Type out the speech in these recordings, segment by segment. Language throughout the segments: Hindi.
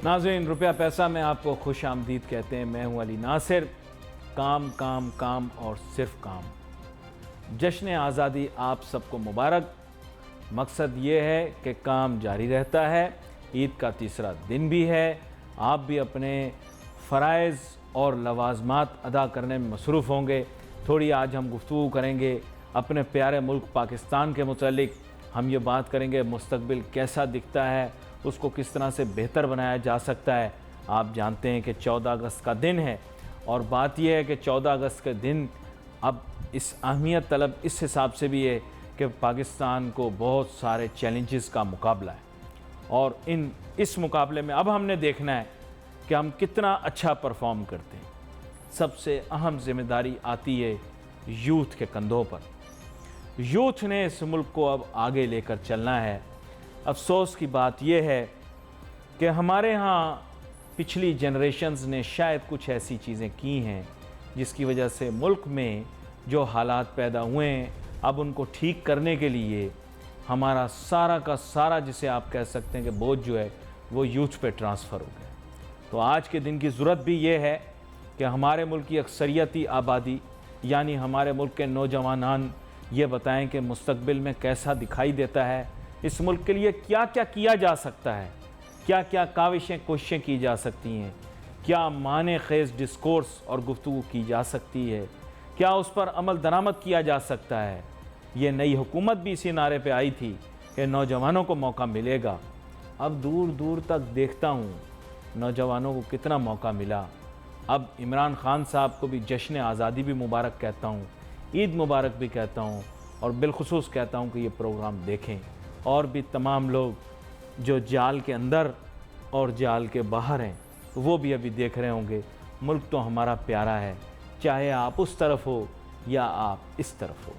नाज़रीन, रुपया पैसा में आपको खुश आमदीद कहते हैं। मैं हूं अली नासिर। काम काम काम और सिर्फ काम। जश्न आज़ादी आप सबको मुबारक। मकसद ये है कि काम जारी रहता है। ईद का तीसरा दिन भी है। आप भी अपने फ़राइज़ और लवाज़मात अदा करने में मसरूफ़ होंगे। थोड़ी आज हम गुफ्तगू करेंगे अपने प्यारे मुल्क पाकिस्तान के मुतालिक। हम ये बात करेंगे मुस्तकबिल कैसा दिखता है, उसको किस तरह से बेहतर बनाया जा सकता है। आप जानते हैं कि 14 अगस्त का दिन है और बात यह है कि 14 अगस्त के दिन अब इस अहमियत तलब इस हिसाब से भी है कि पाकिस्तान को बहुत सारे चैलेंजेस का मुकाबला है और इस मुकाबले में अब हमने देखना है कि हम कितना अच्छा परफॉर्म करते हैं। सबसे अहम जिम्मेदारी आती है यूथ के कंधों पर। यूथ ने इस मुल्क को अब आगे लेकर चलना है। अफसोस की बात यह है कि हमारे यहाँ पिछली जनरेशन्स ने शायद कुछ ऐसी चीज़ें की हैं जिसकी वजह से मुल्क में जो हालात पैदा हुए हैं, अब उनको ठीक करने के लिए हमारा सारा का सारा, जिसे आप कह सकते हैं कि बोझ जो है वो यूथ पे ट्रांसफ़र हो गया। तो आज के दिन की ज़रूरत भी ये है कि हमारे मुल्क की अक्सरियती आबादी यानी हमारे मुल्क के नौजवान ये बताएं कि मुस्तकबिल में कैसा दिखाई देता है, इस मुल्क के लिए क्या क्या किया जा सकता है, क्या क्या काविशें कोशिशें की जा सकती हैं, क्या माने खेज़ डिस्कोर्स और गुफ्तगू की जा सकती है, क्या उस पर अमल दरामद किया जा सकता है। ये नई हुकूमत भी इसी नारे पे आई थी कि नौजवानों को मौका मिलेगा। अब दूर दूर तक देखता हूँ नौजवानों को कितना मौका मिला। अब इमरान खान साहब को भी जश्न आज़ादी भी मुबारक कहता हूँ, ईद मुबारक भी कहता हूँ और बिलखुसूस कहता हूँ कि ये प्रोग्राम देखें। और भी तमाम लोग जो जाल के अंदर और जाल के बाहर हैं वो भी अभी देख रहे होंगे। मुल्क तो हमारा प्यारा है, चाहे आप उस तरफ हो या आप इस तरफ हो।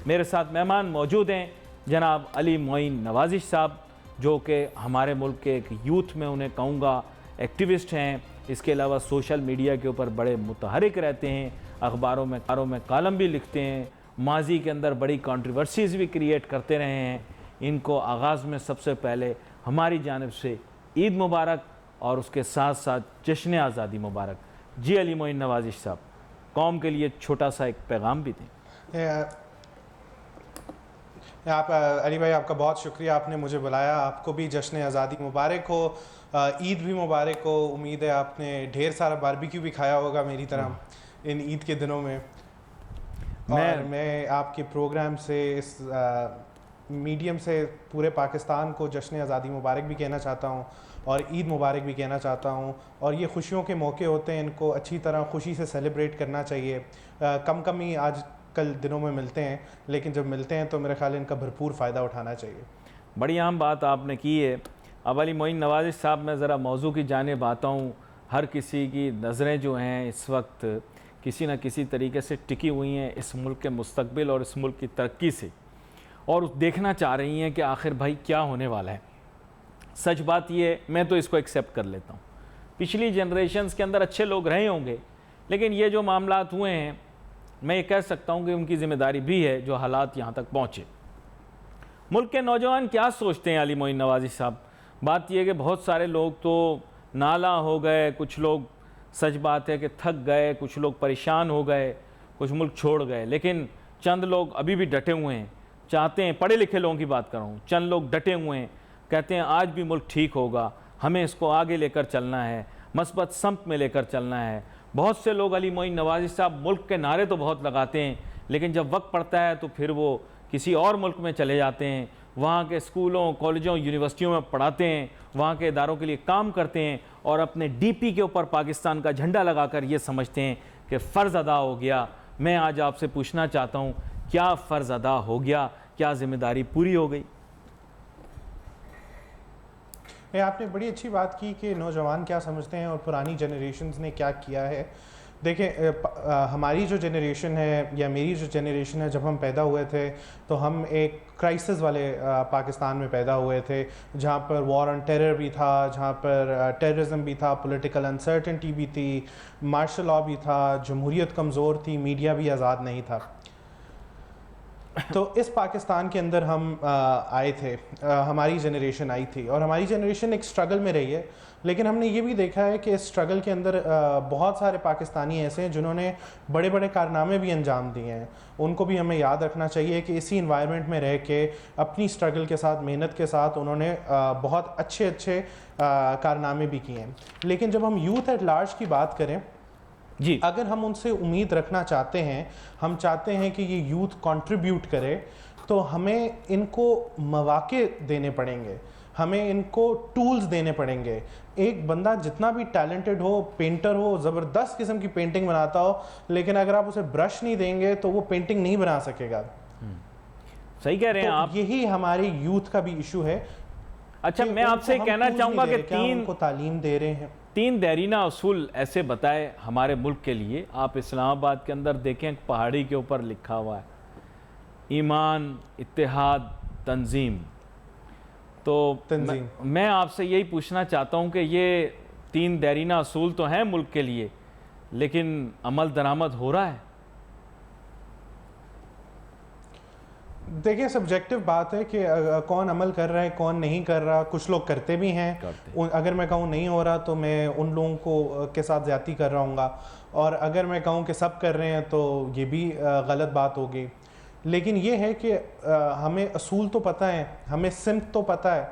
मेरे साथ मेहमान मौजूद हैं जनाब अली मोइन नवाज़िश साहब, जो कि हमारे मुल्क के एक यूथ में उन्हें कहूँगा एक्टिविस्ट हैं। इसके अलावा सोशल मीडिया के ऊपर बड़े मुतहरिक रहते हैं, अखबारों में कालम भी लिखते हैं, माजी के अंदर बड़ी कंट्रोवर्सीज़ भी क्रिएट करते रहे हैं। इनको आगाज़ में सबसे पहले हमारी जानिब से ईद मुबारक और उसके साथ साथ जश्न आज़ादी मुबारक। जी अली मोइन नवाज़िश साहब, कौम के लिए छोटा सा एक पैगाम भी दें। आप अली भाई, आपका बहुत शुक्रिया, आपने मुझे बुलाया। आपको भी जश्न आज़ादी मुबारक हो, ईद भी मुबारक हो। उम्मीद है आपने ढेर सारा बारबेक्यू भी खाया होगा मेरी तरह इन ईद के दिनों में। और मैं आपके प्रोग्राम से इस मीडियम से पूरे पाकिस्तान को जश्न आज़ादी मुबारक भी कहना चाहता हूँ और ईद मुबारक भी कहना चाहता हूँ। और ये खुशियों के मौके होते हैं, इनको अच्छी तरह खुशी से सेलिब्रेट करना चाहिए। कम ही आज कल दिनों में मिलते हैं, लेकिन जब मिलते हैं तो मेरे ख्याल इनका भरपूर फ़ायदा उठाना चाहिए। बड़ी अहम बात आपने की है। अब अली मोइन नवाज़िश साहब, मैं ज़रा मौजू की जानिब आता हूँ। हर किसी की नज़रें जो हैं इस वक्त किसी न किसी तरीके से टिकी हुई हैं इस मुल्क के मुस्तकबिल और इस मुल्क की तरक्की से, और देखना चाह रही हैं कि आखिर भाई क्या होने वाला है। सच बात ये, मैं तो इसको एक्सेप्ट कर लेता हूँ, पिछली जनरेशन्स के अंदर अच्छे लोग रहे होंगे, लेकिन ये जो मामलात हुए हैं, मैं ये कह सकता हूँ कि उनकी ज़िम्मेदारी भी है जो हालात यहाँ तक पहुँचे। मुल्क के नौजवान क्या सोचते हैं अली मोइन नवाज़िश साहब? बात यह है कि बहुत सारे लोग तो नाला हो गए, कुछ लोग सच बात है कि थक गए, कुछ लोग परेशान हो गए, कुछ मुल्क छोड़ गए, लेकिन चंद लोग अभी भी डटे हुए हैं, चाहते हैं। पढ़े लिखे लोगों की बात कर रहा हूँ, चंद लोग डटे हुए हैं, कहते हैं आज भी मुल्क ठीक होगा, हमें इसको आगे लेकर चलना है, मस्बत समत में लेकर चलना है। बहुत से लोग अली मोइन नवाज़िश साहब मुल्क के नारे तो बहुत लगाते हैं, लेकिन जब वक्त पड़ता है तो फिर वो किसी और मुल्क में चले जाते हैं, वहाँ के स्कूलों, कॉलेजों, यूनिवर्सिटियों में पढ़ाते हैं, वहाँ के इदारों के लिए काम करते हैं और अपने डीपी के ऊपर पाकिस्तान का झंडा लगाकर ये समझते हैं कि फ़र्ज़ अदा हो गया। मैं आज आपसे पूछना चाहता हूँ, क्या फ़र्ज़ अदा हो गया? क्या ज़िम्मेदारी पूरी हो गई? आपने बड़ी अच्छी बात की कि नौजवान क्या समझते हैं और पुरानी जनरेशन्स ने क्या किया है। देखें, हमारी जो जनरेशन है या मेरी जो जनरेशन है, जब हम पैदा हुए थे तो हम एक क्राइसिस वाले पाकिस्तान में पैदा हुए थे, जहाँ पर वॉर ऑन टेरर भी था, जहाँ पर टेररिज्म भी था, पॉलिटिकल अनसर्टेनिटी भी थी, मार्शल लॉ भी था, जमहूरियत कमज़ोर थी, मीडिया भी आज़ाद नहीं था। तो इस पाकिस्तान के अंदर हम आए थे, हमारी जनरेशन आई थी और हमारी जनरेशन एक स्ट्रगल में रही है, लेकिन हमने ये भी देखा है कि इस स्ट्रगल के अंदर बहुत सारे पाकिस्तानी ऐसे हैं जिन्होंने बड़े बड़े कारनामे भी अंजाम दिए हैं। उनको भी हमें याद रखना चाहिए कि इसी इन्वायरमेंट में रह के अपनी स्ट्रगल के साथ, मेहनत के साथ उन्होंने बहुत अच्छे अच्छे कारनामे भी किए हैं। लेकिन जब हम यूथ एट लार्ज की बात करें जी, अगर हम उनसे उम्मीद रखना चाहते हैं, हम चाहते हैं कि ये यूथ कंट्रीब्यूट करे, तो हमें इनको मौके देने पड़ेंगे, हमें इनको टूल्स देने पड़ेंगे। एक बंदा जितना भी टैलेंटेड हो, पेंटर हो, ज़बरदस्त किस्म की पेंटिंग बनाता हो, लेकिन अगर आप उसे ब्रश नहीं देंगे तो वो पेंटिंग नहीं बना सकेगा। सही कह रहे हैं आप। यही हमारे यूथ का भी इशू है। अच्छा, मैं आपसे कहना चाहूँगा कि उनको तालीम दे रहे हैं। 3 देरीना उसूल ऐसे बताए हमारे मुल्क के लिए। आप इस्लामाबाद के अंदर देखें, पहाड़ी के ऊपर लिखा हुआ है ईमान, इत्तेहाद, तंजीम। तो मैं आपसे यही पूछना चाहता हूं कि ये 3 देरीना उसूल तो हैं मुल्क के लिए, लेकिन अमल दरामद हो रहा है? देखिए, सब्जेक्टिव बात है कि कौन अमल कर रहा है, कौन नहीं कर रहा। कुछ लोग करते भी हैं। अगर मैं कहूँ नहीं हो रहा तो मैं उन लोगों को के साथ ज़्यादती कर रहा हूँगा, और अगर मैं कहूँ कि सब कर रहे हैं तो ये भी गलत बात होगी। लेकिन ये है कि हमें असूल तो पता है, हमें सिमत तो पता है।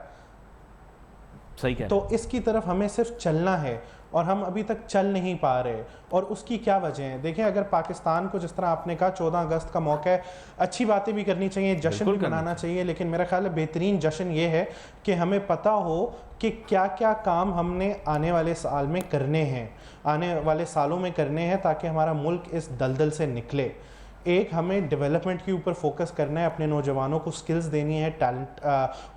सही कह। तो इसकी तरफ हमें सिर्फ चलना है, और हम अभी तक चल नहीं पा रहे। और उसकी क्या वजह है? देखें, अगर पाकिस्तान को, जिस तरह आपने कहा 14 अगस्त का मौका है, अच्छी बातें भी करनी चाहिए, जश्न भी मनाना चाहिए, लेकिन मेरा ख्याल है बेहतरीन जश्न ये है कि हमें पता हो कि क्या क्या काम हमने आने वाले साल में करने हैं, आने वाले सालों में करने हैं, ताकि हमारा मुल्क इस दलदल से निकले। एक, हमें डेवलपमेंट के ऊपर फोकस करना है, अपने नौजवानों को स्किल्स देनी है,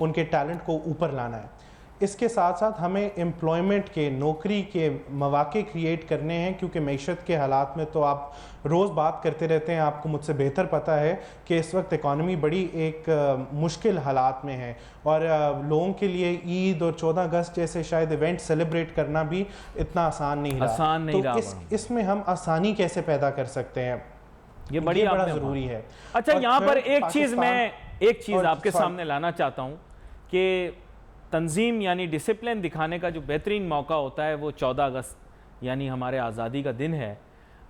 उनके टैलेंट को ऊपर लाना है। इसके साथ साथ हमें एम्प्लॉयमेंट के, नौकरी के मौके क्रिएट करने हैं, क्योंकि मईशत के हालात में तो आप रोज़ बात करते रहते हैं, आपको मुझसे बेहतर पता है कि इस वक्त इकॉनमी बड़ी एक मुश्किल हालात में है, और लोगों के लिए ईद और 14 अगस्त जैसे शायद इवेंट सेलिब्रेट करना भी इतना आसान नहीं रहा। तो इसमें हम आसानी कैसे पैदा कर सकते हैं, ये बड़ा ज़रूरी है। अच्छा, यहाँ पर एक चीज़ आपके सामने लाना चाहता हूँ कि तंजीम यानी डिसिप्लिन दिखाने का जो बेहतरीन मौका होता है वो 14 अगस्त यानी हमारे आज़ादी का दिन है।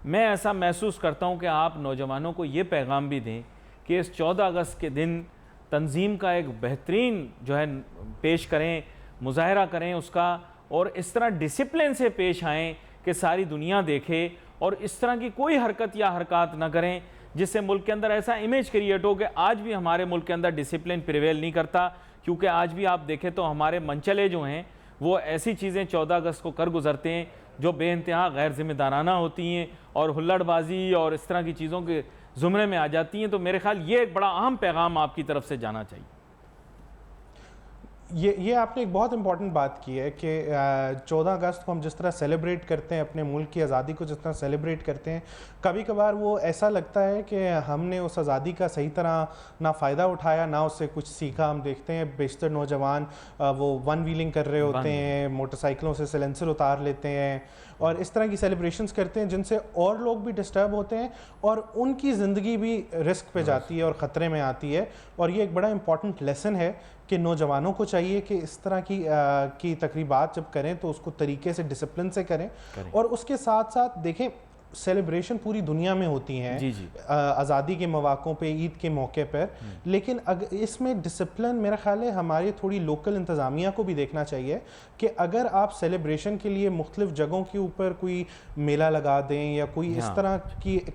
मैं ऐसा महसूस करता हूँ कि आप नौजवानों को ये पैगाम भी दें कि इस 14 अगस्त के दिन तंजीम का एक बेहतरीन जो है पेश करें, मुजाहरा करें उसका, और इस तरह डिसिप्लिन से पेश आएँ कि सारी दुनिया देखे, और इस तरह की कोई हरकत या हरकत ना करें जिससे मुल्क के अंदर ऐसा इमेज क्रिएट हो कि आज भी हमारे मुल्क के अंदर डिसिप्लिन प्रिवेल नहीं करता। क्योंकि आज भी आप देखें तो हमारे मनचले जो हैं वो ऐसी चीज़ें 14 अगस्त को कर गुजरते हैं जो बेइंतहा गैर जिम्मेदाराना होती हैं और हुल्लड़बाजी और इस तरह की चीज़ों के ज़ुमरे में आ जाती हैं। तो मेरे ख्याल ये एक बड़ा अहम पैगाम आपकी तरफ से जाना चाहिए। ये आपने एक बहुत इंपॉर्टेंट बात की है कि 14 अगस्त को हम जिस तरह सेलिब्रेट करते हैं, अपने मुल्क की आज़ादी को जिस तरह सेलिब्रेट करते हैं, कभी कभार वो ऐसा लगता है कि हमने उस आज़ादी का सही तरह ना फ़ायदा उठाया, ना उससे कुछ सीखा। हम देखते हैं बेशतर नौजवान वो वन व्हीलिंग कर रहे होते हैं, मोटरसाइकिलों से सिलेंसर उतार लेते हैं और इस तरह की सेलिब्रेशंस करते हैं जिनसे और लोग भी डिस्टर्ब होते हैं और उनकी ज़िंदगी भी रिस्क पे जाती है और ख़तरे में आती है। और ये एक बड़ा इंपॉर्टेंट लेसन है कि नौजवानों को चाहिए कि इस तरह की तकरीबात जब करें तो उसको तरीके से, डिसिप्लिन से करें। और उसके साथ साथ देखें, सेलिब्रेशन पूरी दुनिया में होती हैं आज़ादी के मौक़ों पे, ईद के मौके पर, लेकिन अगर इसमें डिसिप्लिन मेरा ख्याल है हमारी थोड़ी लोकल इंतज़ामिया को भी देखना चाहिए कि अगर आप सेलिब्रेशन के लिए मुख्तलिफ जगहों के ऊपर कोई मेला लगा दें या कोई इस तरह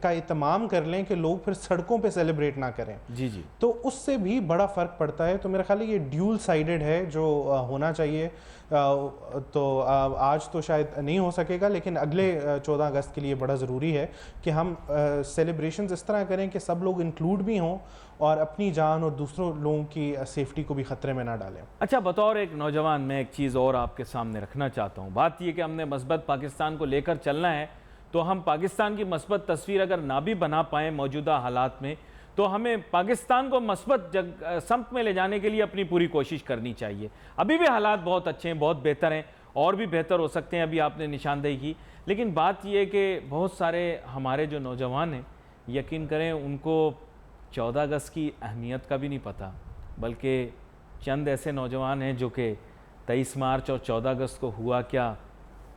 का इत्माम कर लें कि लोग फिर सड़कों पे सेलिब्रेट ना करें, तो उससे भी बड़ा फ़र्क पड़ता है। तो मेरा ख्याल है ये ड्यूल साइडेड है जो होना चाहिए। तो आज तो शायद नहीं हो सकेगा, लेकिन अगले 14 अगस्त के लिए बड़ा ज़रूरी है कि हम सेलिब्रेशंस इस तरह करें कि सब लोग इंक्लूड भी हों और अपनी जान और दूसरों लोगों की सेफ्टी को भी ख़तरे में ना डालें। अच्छा, बतौर एक नौजवान मैं एक चीज़ और आपके सामने रखना चाहता हूँ। बात यह कि हमने मस्बत पाकिस्तान को लेकर चलना है, तो हम पाकिस्तान की मस्बत तस्वीर अगर ना भी बना पाएँ मौजूदा हालात में, तो हमें पाकिस्तान को मस्बत समत में ले जाने के लिए अपनी पूरी कोशिश करनी चाहिए। अभी भी हालात बहुत अच्छे हैं, बहुत बेहतर हैं, और भी बेहतर हो सकते हैं, अभी आपने निशानदेही की। लेकिन बात यह है कि बहुत सारे हमारे जो नौजवान हैं, यकीन करें उनको 14 अगस्त की अहमियत का भी नहीं पता, बल्कि चंद ऐसे नौजवान हैं जो कि 23 मार्च और 14 अगस्त को हुआ क्या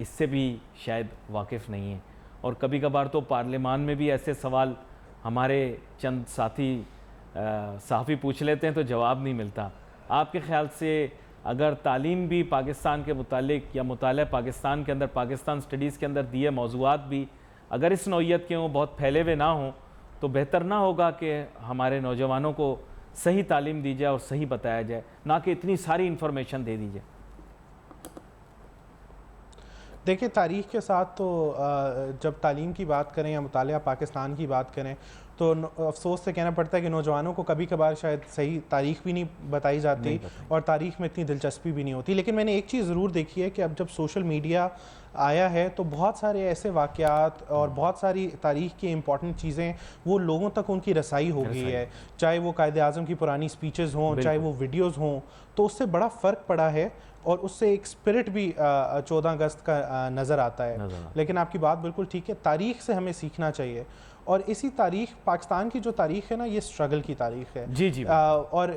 इससे भी शायद वाकिफ़ नहीं है। और कभी कभार तो पार्लियामान में भी ऐसे सवाल हमारे चंद साथी सहाफ़ी पूछ लेते हैं तो जवाब नहीं मिलता। आपके ख़्याल से अगर तालीम भी पाकिस्तान के मुतालिक या मुताला पाकिस्तान के अंदर, पाकिस्तान स्टडीज़ के अंदर दिए मौज़ूआत भी अगर इस नौइयत के हों, बहुत फैले हुए ना हों, तो बेहतर ना होगा कि हमारे नौजवानों को सही तालीम दी जाए और सही बताया जाए, ना कि इतनी सारी इन्फॉर्मेशन दे दी जाए? देखिए, तारीख़ के साथ तो जब तालीम की बात करें या मुतालिया पाकिस्तान की बात करें तो अफसोस से कहना पड़ता है कि नौजवानों को कभी कभार शायद सही तारीख़ भी नहीं बताई जाती और तारीख़ में इतनी दिलचस्पी भी नहीं होती। लेकिन मैंने एक चीज़ ज़रूर देखी है कि अब जब सोशल मीडिया आया है तो बहुत सारे ऐसे वाक़यात और बहुत सारी तारीख़ की इम्पॉर्टेंट चीज़ें वो लोगों तक उनकी रसाई हो गई है, चाहे वो कायदे आज़म की पुरानी स्पीचेस हों, चाहे वो वीडियोज़ हों, तो उससे बड़ा फ़र्क पड़ा है और उससे एक स्पिरिट भी 14 अगस्त का नज़र आता है। लेकिन आपकी बात बिल्कुल ठीक है, तारीख़ से हमें सीखना चाहिए और इसी तारीख़, पाकिस्तान की जो तारीख़ है ना, ये स्ट्रगल की तारीख़ है। जी जी। और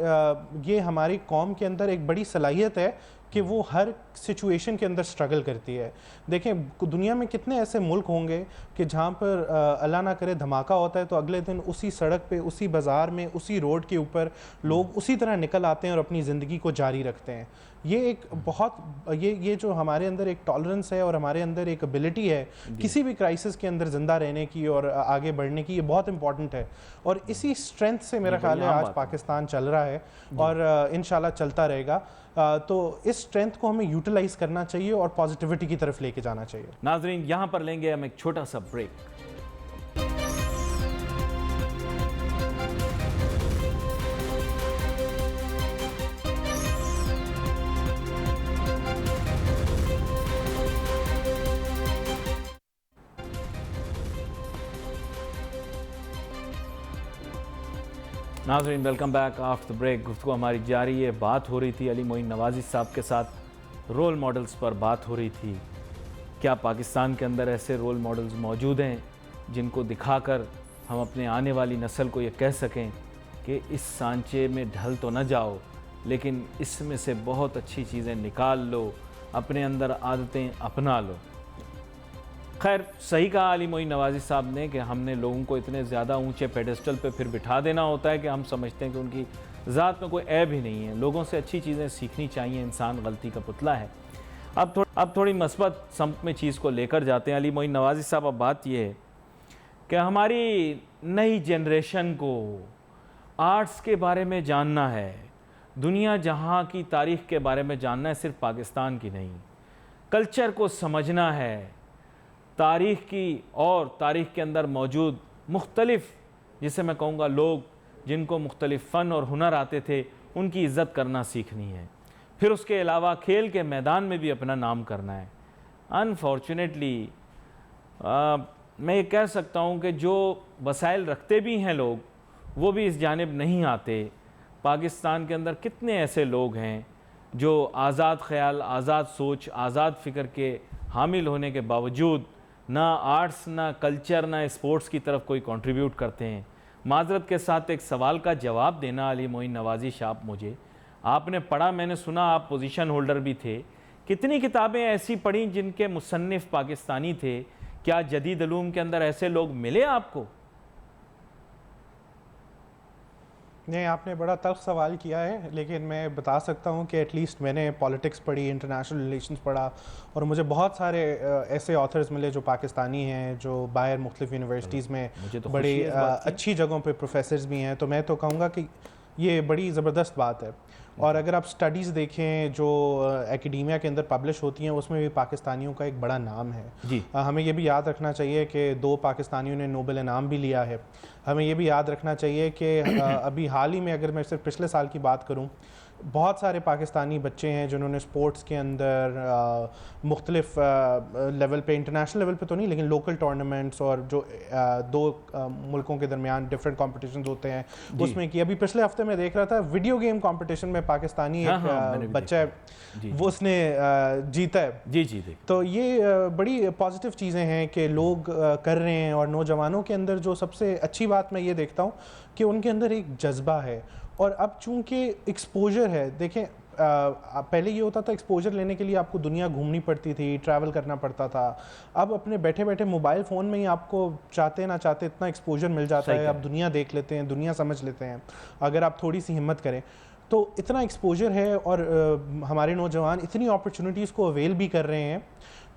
ये हमारी कौम के अंदर एक बड़ी सलाहियत है कि वो हर सिचुएशन के अंदर स्ट्रगल करती है। देखें, दुनिया में कितने ऐसे मुल्क होंगे कि जहाँ पर अल्लाह ना करे धमाका होता है तो अगले दिन उसी सड़क पे, उसी बाज़ार में, उसी रोड के ऊपर लोग उसी तरह निकल आते हैं और अपनी ज़िंदगी को जारी रखते हैं। ये एक बहुत ये जो हमारे अंदर एक टॉलरेंस है और हमारे अंदर एक एबिलिटी है किसी भी क्राइसिस के अंदर ज़िंदा रहने की और आगे बढ़ने की, ये बहुत इंपॉर्टेंट है। और इसी स्ट्रेंथ से मेरा ख्याल है आज पाकिस्तान चल रहा है और इंशाल्लाह चलता रहेगा। तो इस स्ट्रेंथ को हमें यूटिलाइज करना चाहिए और पॉजिटिविटी की तरफ लेके जाना चाहिए। नाजरीन, यहाँ पर लेंगे हम एक छोटा सा ब्रेक। नाज़रीन, वेलकम बैक आफ्टर ब्रेक। गुफ्तगू हमारी जारी है। बात हो रही थी अली मोइन नवाज़ी साहब के साथ, रोल मॉडल्स पर बात हो रही थी। क्या पाकिस्तान के अंदर ऐसे रोल मॉडल्स मौजूद हैं जिनको दिखाकर हम अपने आने वाली नस्ल को ये कह सकें कि इस सांचे में ढल तो न जाओ, लेकिन इसमें से बहुत अच्छी चीज़ें निकाल लो, अपने अंदर आदतें अपना लो। खैर, सही कहा अली मोइन नवाज़ी साहब ने कि हमने लोगों को इतने ज़्यादा ऊंचे पेडेस्टल पे फिर बिठा देना होता है कि हम समझते हैं कि उनकी ज़ात में कोई ऐब ही नहीं है। लोगों से अच्छी चीज़ें सीखनी चाहिए, इंसान गलती का पुतला है। अब थोड़ी मस्बत सम्त में चीज़ को लेकर जाते हैं। अली मोइन नवाज़ी साहब, अब बात यह है कि हमारी नई जनरेशन को आर्ट्स के बारे में जानना है, दुनिया जहाँ की तारीख़ के बारे में जानना है, सिर्फ पाकिस्तान की नहीं, कल्चर को समझना है, तारीख़ की और तारीख़ के अंदर मौजूद मुख्तलिफ़, जिसे मैं कहूँगा लोग जिनको मुख्तलिफ़ फ़न और हुनर आते थे, उनकी इज़्ज़त करना सीखनी है। फिर उसके अलावा खेल के मैदान में भी अपना नाम करना है। अनफॉर्चुनेटली मैं ये कह सकता हूँ कि जो वसाइल रखते भी हैं लोग, वो भी इस जानिब नहीं आते। पाकिस्तान के अंदर कितने ऐसे लोग हैं जो आज़ाद ख़याल, आज़ाद सोच, आज़ाद फ़िक्र के हामिल होने के बावजूद ना आर्ट्स, ना कल्चर, ना स्पोर्ट्स की तरफ कोई कंट्रीब्यूट करते हैं। माजरत के साथ एक सवाल का जवाब देना अली मोइन नवाज़ी साहब, मुझे आपने पढ़ा, मैंने सुना आप पोजीशन होल्डर भी थे, कितनी किताबें ऐसी पढ़ी जिनके मुसन्निफ़ पाकिस्तानी थे? क्या जदीद उलूम के अंदर ऐसे लोग मिले आपको? नहीं, आपने बड़ा टफ सवाल किया है, लेकिन मैं बता सकता हूँ कि एटलीस्ट मैंने पॉलिटिक्स पढ़ी, इंटरनेशनल रिलेशंस पढ़ा और मुझे बहुत सारे ऐसे ऑथर्स मिले जो पाकिस्तानी हैं, जो बाहर मुख्तलिफ यूनिवर्सिटीज़ में तो बड़ी अच्छी जगहों पे प्रोफेसर्स भी हैं। तो मैं तो कहूँगा कि ये बड़ी ज़बरदस्त बात है। और अगर आप स्टडीज़ देखें जो एकेडेमिया के अंदर पब्लिश होती हैं, उसमें भी पाकिस्तानियों का एक बड़ा नाम है जी। हमें ये भी याद रखना चाहिए कि 2 पाकिस्तानियों ने नोबेल इनाम भी लिया है। हमें ये भी याद रखना चाहिए कि अभी हाल ही में, अगर मैं सिर्फ पिछले साल की बात करूं, बहुत सारे पाकिस्तानी बच्चे हैं जिन्होंने स्पोर्ट्स के अंदर मुख्तलिफ लेवल पे, इंटरनेशनल लेवल पे तो नहीं लेकिन लोकल टूर्नामेंट्स और जो दो मुल्कों के दरमियान डिफरेंट कॉम्पिटिशन्स होते हैं उसमें की। अभी पिछले हफ्ते मैं देख रहा था वीडियो गेम कंपटीशन में पाकिस्तानी एक बच्चा है वो उसने जीता है। जी जी। तो ये बड़ी पॉजिटिव चीज़ें हैं कि लोग कर रहे हैं, और नौजवानों के अंदर जो सबसे अच्छी बात मैं ये देखता हूँ कि उनके अंदर एक जज्बा है। और अब चूंकि एक्सपोजर है, देखें पहले ये होता था एक्सपोजर लेने के लिए आपको दुनिया घूमनी पड़ती थी, ट्रैवल करना पड़ता था। अब अपने बैठे बैठे मोबाइल फ़ोन में ही आपको चाहते ना चाहते इतना एक्सपोजर मिल जाता है, आप दुनिया देख लेते हैं, दुनिया समझ लेते हैं अगर आप थोड़ी सी हिम्मत करें। तो इतना एक्सपोजर है और हमारे नौजवान इतनी अपॉर्चुनिटीज़ को अवेल भी कर रहे हैं,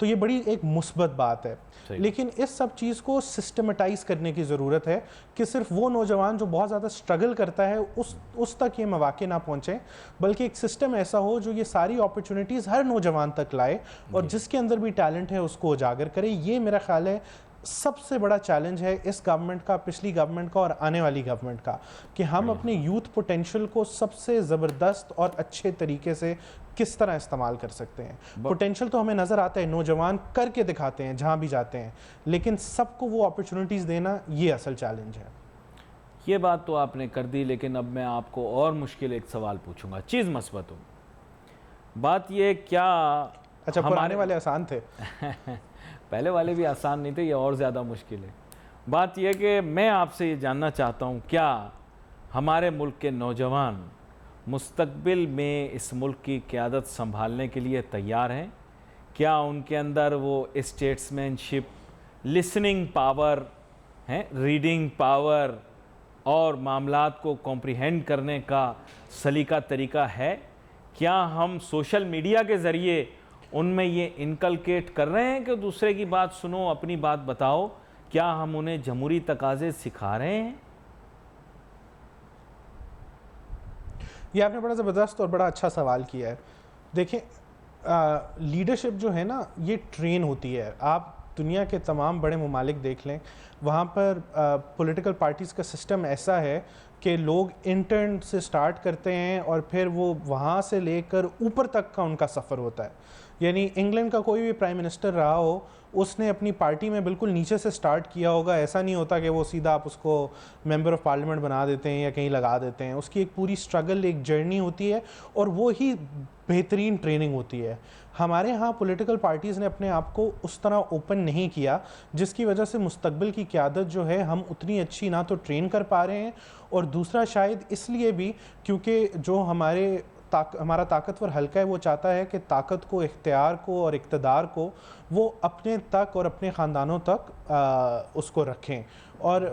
तो ये बड़ी एक मुस्बत बात है। लेकिन इस सब चीज़ को सिस्टमेटाइज करने की ज़रूरत है कि सिर्फ वो नौजवान जो बहुत ज़्यादा स्ट्रगल करता है उस तक ये मौके ना पहुँचे, बल्कि एक सिस्टम ऐसा हो जो ये सारी अपॉर्चुनिटीज़ हर नौजवान तक लाए और जिसके अंदर भी टैलेंट है उसको उजागर करे। ये मेरा ख्याल है सबसे बड़ा चैलेंज है इस गवर्नमेंट का, पिछली गवर्नमेंट का और आने वाली गवर्नमेंट का, कि हम अपने यूथ पोटेंशियल को सबसे ज़बरदस्त और अच्छे तरीके से किस तरह इस्तेमाल कर सकते हैं। पोटेंशियल तो हमें नज़र आता है, नौजवान करके दिखाते हैं जहाँ भी जाते हैं, लेकिन सबको वो अपॉर्चुनिटीज़ देना ये असल चैलेंज है। ये बात तो आपने कर दी, लेकिन अब मैं आपको और मुश्किल एक सवाल पूछूंगा। चीज़ मस्बत हो, बात ये क्या अच्छा पुराने वाले आसान थे पहले वाले भी आसान नहीं थे, ये और ज़्यादा मुश्किल है। बात यह कि मैं आपसे ये जानना चाहता हूँ, क्या हमारे मुल्क के नौजवान मुस्तकबिल में इस मुल्क की क़यादत संभालने के लिए तैयार हैं? क्या उनके अंदर वो स्टेट्समैनशिप, लिसनिंग पावर है, रीडिंग पावर और मामलात को कॉम्प्रिहेंड करने का सलीका तरीका है? क्या हम सोशल मीडिया के ज़रिए उनमें ये इनकलकेट कर रहे हैं कि दूसरे की बात सुनो, अपनी बात बताओ? क्या हम उन्हें जमहूरी तकाज़े सिखा रहे हैं? ये आपने बड़ा ज़बरदस्त और बड़ा अच्छा सवाल किया है। देखें, लीडरशिप जो है ना ये ट्रेन होती है। आप दुनिया के तमाम बड़े ममालिक देख लें, वहाँ पर पॉलिटिकल पार्टीज़ का सिस्टम ऐसा है कि लोग इंटर्न से स्टार्ट करते हैं और फिर वो वहाँ से लेकर ऊपर तक का उनका सफ़र होता है। यानी इंग्लैंड का कोई भी प्राइम मिनिस्टर रहा हो, उसने अपनी पार्टी में बिल्कुल नीचे से स्टार्ट किया होगा। ऐसा नहीं होता कि वो सीधा आप उसको मेंबर ऑफ पार्लियामेंट बना देते हैं या कहीं लगा देते हैं। उसकी एक पूरी स्ट्रगल, एक जर्नी होती है और वो ही बेहतरीन ट्रेनिंग होती है। हमारे यहाँ पॉलिटिकल पार्टीज़ ने अपने आप को उस तरह ओपन नहीं किया, जिसकी वजह से मुस्तकबिल की क़यादत जो है हम उतनी अच्छी ना तो ट्रेन कर पा रहे हैं, और दूसरा शायद इसलिए भी क्योंकि जो हमारा ताकतवर हल्का है वो चाहता है कि ताकत को, इख्तियार को और इक़्तिदार को वो अपने तक और अपने ख़ानदानों तक उसको रखें। और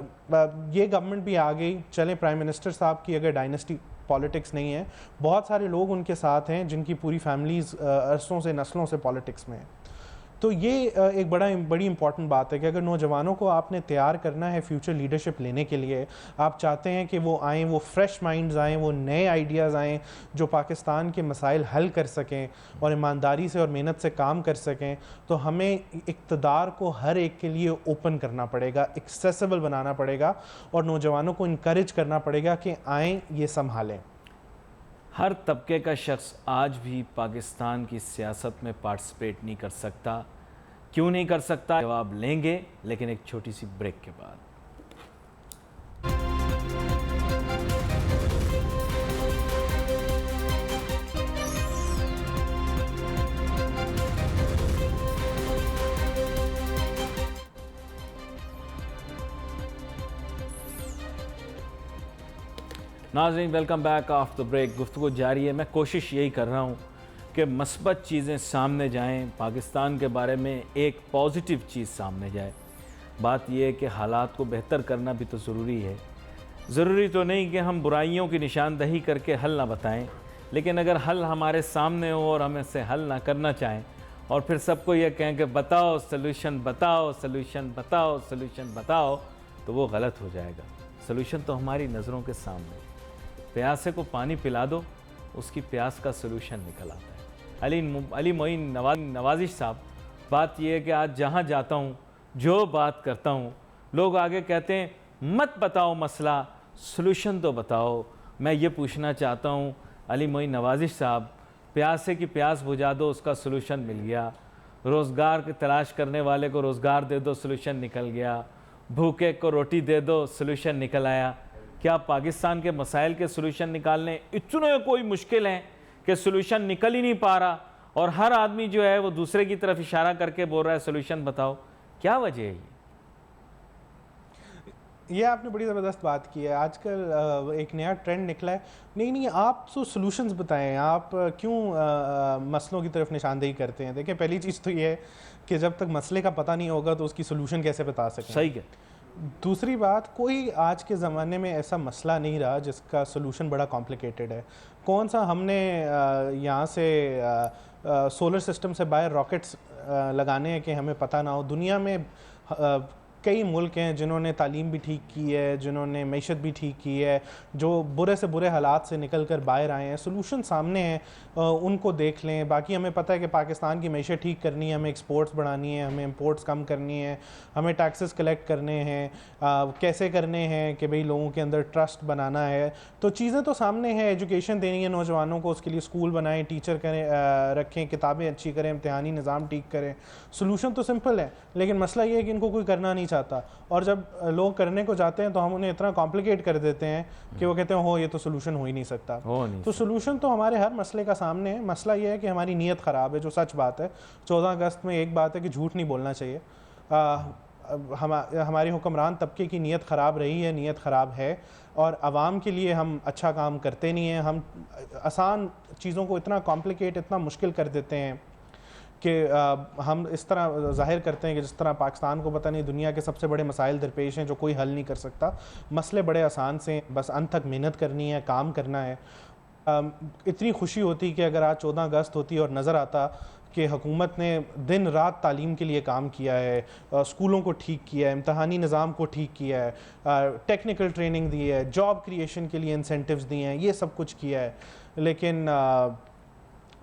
ये गवर्नमेंट भी आ गई, चलें प्राइम मिनिस्टर साहब की अगर डायनेस्टी पॉलिटिक्स नहीं है, बहुत सारे लोग उनके साथ हैं जिनकी पूरी फैमिलीज़ अरसों से, नस्लों से पॉलिटिक्स में हैं। तो ये एक बड़ी इंपॉर्टेंट बात है कि अगर नौजवानों को आपने तैयार करना है फ्यूचर लीडरशिप लेने के लिए, आप चाहते हैं कि वो आएँ, वो फ्रेश माइंड्स आएँ, वो नए आइडियाज़ आएँ जो पाकिस्तान के मसाइल हल कर सकें और ईमानदारी से और मेहनत से काम कर सकें, तो हमें इक़्तिदार को हर एक के लिए ओपन करना पड़ेगा, एक्सेसिबल बनाना पड़ेगा और नौजवानों को इनकरेज करना पड़ेगा कि आएँ, ये संभालें। हर तबके का शख्स आज भी पाकिस्तान की सियासत में पार्टिसिपेट नहीं कर सकता। क्यों नहीं कर सकता, जवाब लेंगे, लेकिन एक छोटी सी ब्रेक के बाद। नाज़रीन, welcome back after the break. गुफ्तगू जारी है। मैं कोशिश यही कर रहा हूँ कि मस्बत चीज़ें सामने जाएं, पाकिस्तान के बारे में एक पॉजिटिव चीज़ सामने जाए। बात यह है कि हालात को बेहतर करना भी तो ज़रूरी है। ज़रूरी तो नहीं कि हम बुराइयों की निशानदही करके हल ना बताएं, लेकिन अगर हल हमारे सामने हो और हम इससे हल ना करना चाहें और फिर सबको यह कहें कि बताओ सल्यूशन, बताओ सल्यूशन, बताओ सल्यूशन, बताओ, तो वो गलत हो जाएगा। सल्यूशन तो हमारी नज़रों के सामने। प्यासे को पानी पिला दो, उसकी प्यास का सलूशन निकल आता है। अली मोइन नवाजिश साहब, बात यह है कि आज जहाँ जाता हूँ, जो बात करता हूँ, लोग आगे कहते हैं मत बताओ मसला, सलूशन तो बताओ। मैं ये पूछना चाहता हूँ, अली मोइन नवाजिश साहब, प्यासे की प्यास बुझा दो उसका सलूशन मिल गया, रोज़गार की तलाश करने वाले को रोज़गार दे दो सलूशन निकल गया, भूखे को रोटी दे दो सलूशन निकल आया। क्या पाकिस्तान के मसाइल के सलूशन निकालने इतने कोई मुश्किल हैं कि सलूशन निकल ही नहीं पा रहा, और हर आदमी जो है वो दूसरे की तरफ इशारा करके बोल रहा है सलूशन बताओ? क्या वजह है ये आपने बड़ी ज़बरदस्त बात की है। आजकल एक नया ट्रेंड निकला है, नहीं नहीं आप तो सॉल्यूशंस बताएं, आप क्यों मसलों की तरफ निशानदेही करते हैं। देखिए, पहली चीज़ तो ये है कि जब तक मसले का पता नहीं होगा तो उसकी सॉल्यूशन कैसे बता सकें। सही है। दूसरी बात, कोई आज के ज़माने में ऐसा मसला नहीं रहा जिसका सॉल्यूशन बड़ा कॉम्प्लिकेटेड है। कौन सा हमने यहाँ से सोलर सिस्टम से बाहर रॉकेट्स लगाने हैं कि हमें पता ना हो। दुनिया में कई मुल्क हैं जिन्होंने तालीम भी ठीक की है, जिन्होंने मईशत भी ठीक की है, जो बुरे से बुरे हालात से निकल कर बाहर आए हैं। सॉल्यूशन सामने हैं, उनको देख लें। बाकी हमें पता है कि पाकिस्तान की मईशत ठीक करनी है, हमें एक्सपोर्ट्स बढ़ानी है, हमें इंपोर्ट्स कम करनी है, हमें टैक्सेस कलेक्ट करने हैं, कैसे करने हैं कि भाई लोगों के अंदर ट्रस्ट बनाना है। तो चीज़ें तो सामने हैं। एजुकेशन देनी है नौजवानों को, उसके लिए स्कूल बनाएं, टीचर करें, रखें, किताबें अच्छी करें, इम्तिहानी निज़ाम ठीक करें। सॉल्यूशन तो सिंपल है, लेकिन मसला ये है कि इनको कोई करना नहीं चाहता, और जब लोग करने को जाते हैं तो हम उन्हें इतना कॉम्प्लिकेट कर देते हैं कि वो कहते हैं हो ये तो सोल्यूशन हो ही नहीं सकता। तो सोल्यूशन तो हमारे हर मसले का सामने है। मसला ये है कि हमारी नीयत ख़राब है, जो सच बात है। 14 अगस्त में एक बात है कि झूठ नहीं बोलना चाहिए। हमारी हुक्मरान तबके की नीयत ख़राब रही है, नीयत ख़राब है, और आवाम के लिए हम अच्छा काम करते नहीं हैं। हम आसान चीज़ों को इतना कॉम्प्लिकेट, इतना मुश्किल कर देते हैं कि हम इस तरह ज़ाहिर करते हैं कि जिस तरह पाकिस्तान को पता नहीं दुनिया के सबसे बड़े मसाइल दरपेश हैं जो कोई हल नहीं कर सकता। मसले बड़े आसान से, बस अंत तक मेहनत करनी है, काम करना है। इतनी खुशी होती कि अगर आज 14 अगस्त होती और नज़र आता कि हुकूमत ने दिन रात तालीम के लिए काम किया है, स्कूलों को ठीक किया है, इम्तहानी निज़ाम को ठीक किया है, टेक्निकल ट्रेनिंग दी है, जॉब क्रिएशन के लिए इंसेंटिव्स दिए हैं, ये सब कुछ किया है। लेकिन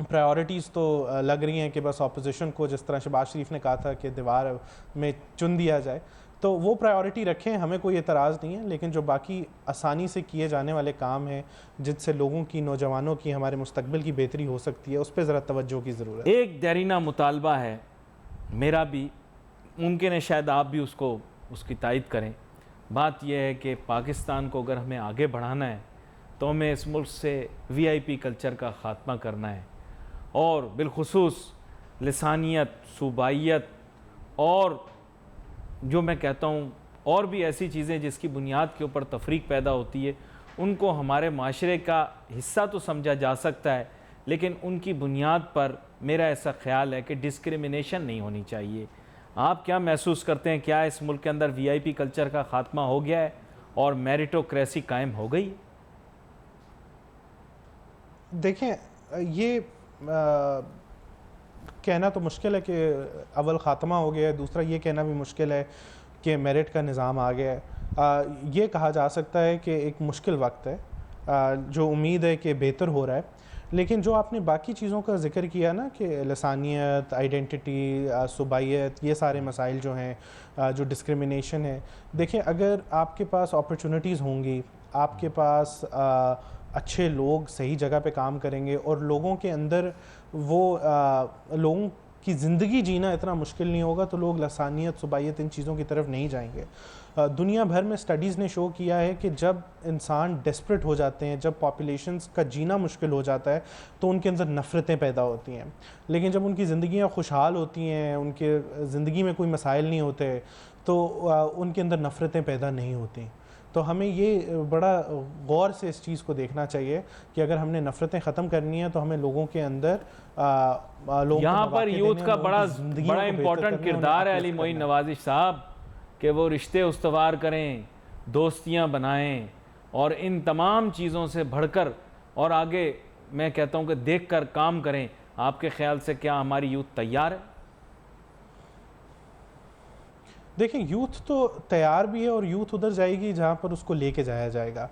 प्रायोरिटीज़ तो लग रही हैं कि बस अपोजिशन को, जिस तरह शहबाज शरीफ ने कहा था कि दीवार में चुन दिया जाए, तो वो प्रायोरिटी रखें, हमें कोई एतराज़ नहीं है। लेकिन जो बाकी आसानी से किए जाने वाले काम हैं जिससे लोगों की, नौजवानों की, हमारे मुस्तकबिल की बेहतरी हो सकती है, उस पर ज़रा तवज्जो की ज़रूरत है। एक देरीना मुतालबा है मेरा भी, मुमकिन है शायद आप भी उसकी तायद करें। बात यह है कि पाकिस्तान को अगर हमें आगे बढ़ाना है तो हमें इस मुल्क से VIP कल्चर का ख़ात्मा करना है, और बिलखुसूस लिसानियत, सूबाइयत, और जो मैं कहता हूँ और भी ऐसी चीज़ें जिसकी बुनियाद के ऊपर तफरीक पैदा होती है, उनको हमारे माशरे का हिस्सा तो समझा जा सकता है, लेकिन उनकी बुनियाद पर मेरा ऐसा ख्याल है कि डिस्क्रिमिनेशन नहीं होनी चाहिए। आप क्या महसूस करते हैं, क्या इस मुल्क के अंदर VIP कल्चर का ख़ात्मा हो गया है और मेरिटोक्रेसी कायम हो गई? देखें, ये कहना तो मुश्किल है कि अव्वल ख़ात्मा हो गया है, दूसरा ये कहना भी मुश्किल है कि मेरिट का निज़ाम आ गया है। ये कहा जा सकता है कि एक मुश्किल वक्त है, जो उम्मीद है कि बेहतर हो रहा है। लेकिन जो आपने बाकी चीज़ों का ज़िक्र किया ना कि लसानियत, आइडेंटिटी, सूबाइयत, ये सारे मसाइल जो हैं, जो डिस्क्रिमिनेशन है, देखें अगर आपके पास अपॉर्चुनिटीज़ होंगी, आपके पास अच्छे लोग सही जगह पे काम करेंगे और लोगों के अंदर वो लोगों की ज़िंदगी जीना इतना मुश्किल नहीं होगा, तो लोग लसानियत, सूबाइयत, इन चीज़ों की तरफ नहीं जाएंगे। दुनिया भर में स्टडीज़ ने शो किया है कि जब इंसान डेस्परेट हो जाते हैं, जब पॉपुलेशंस का जीना मुश्किल हो जाता है, तो उनके अंदर नफ़रतें पैदा होती हैं। लेकिन जब उनकी ज़िंदगियाँ खुशहाल होती हैं, उनके ज़िंदगी में कोई मसाइल नहीं होते, तो उनके अंदर नफ़रतें पैदा नहीं होती। तो हमें ये बड़ा गौर से इस चीज़ को देखना चाहिए कि अगर हमने नफ़रतें ख़त्म करनी है तो हमें लोगों के अंदर यहाँ पर यूथ का बड़ा इम्पोर्टेंट किरदार है अली मोइन नवाजिश साहब, कि वो रिश्ते उस्तवार करें, दोस्तियाँ बनाएं, और इन तमाम चीज़ों से बढ़कर और आगे मैं कहता हूँ कि देख कर काम करें। आपके ख्याल से क्या हमारी यूथ तैयार है? देखिए, यूथ तो तैयार भी है और यूथ उधर जाएगी जहाँ पर उसको लेके जाया जाएगा।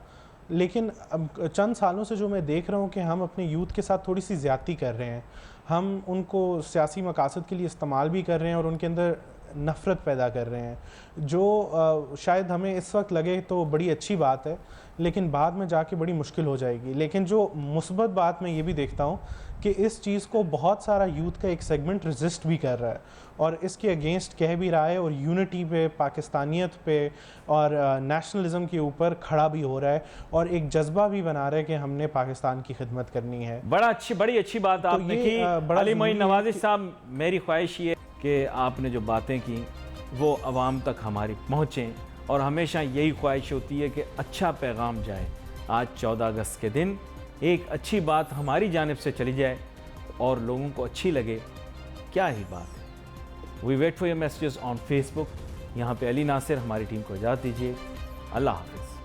लेकिन अब चंद सालों से जो मैं देख रहा हूँ कि हम अपने यूथ के साथ थोड़ी सी ज़्यादती कर रहे हैं। हम उनको सियासी मकासद के लिए इस्तेमाल भी कर रहे हैं और उनके अंदर नफ़रत पैदा कर रहे हैं, जो शायद हमें इस वक्त लगे तो बड़ी अच्छी बात है, लेकिन बाद में जाके बड़ी मुश्किल हो जाएगी। लेकिन जो मुस्बत बात मैं ये भी देखता हूँ कि इस चीज़ को बहुत सारा यूथ का एक सेगमेंट रेजिस्ट भी कर रहा है और इसके अगेंस्ट कह भी रहा है, और यूनिटी पे, पाकिस्तानियत पे और नेशनलिज्म के ऊपर खड़ा भी हो रहा है, और एक जज्बा भी बना रहा है कि हमने पाकिस्तान की खिदमत करनी है। बड़ी अच्छी बात आपने की। अली मोइन नवाज़ी साहब, मेरी ख्वाहिश ये कि आपने जो बातें की वो आवाम तक हमारी पहुँचें, और हमेशा यही ख्वाहिश होती है कि अच्छा पैगाम जाए। आज 14 अगस्त के दिन एक अच्छी बात हमारी जानिब से चली जाए और लोगों को अच्छी लगे, क्या ही बात है। We wait for your messages on Facebook. यहाँ पे अली नासिर, हमारी टीम को इजाज़त दीजिए। अल्लाह हाफ़िज़।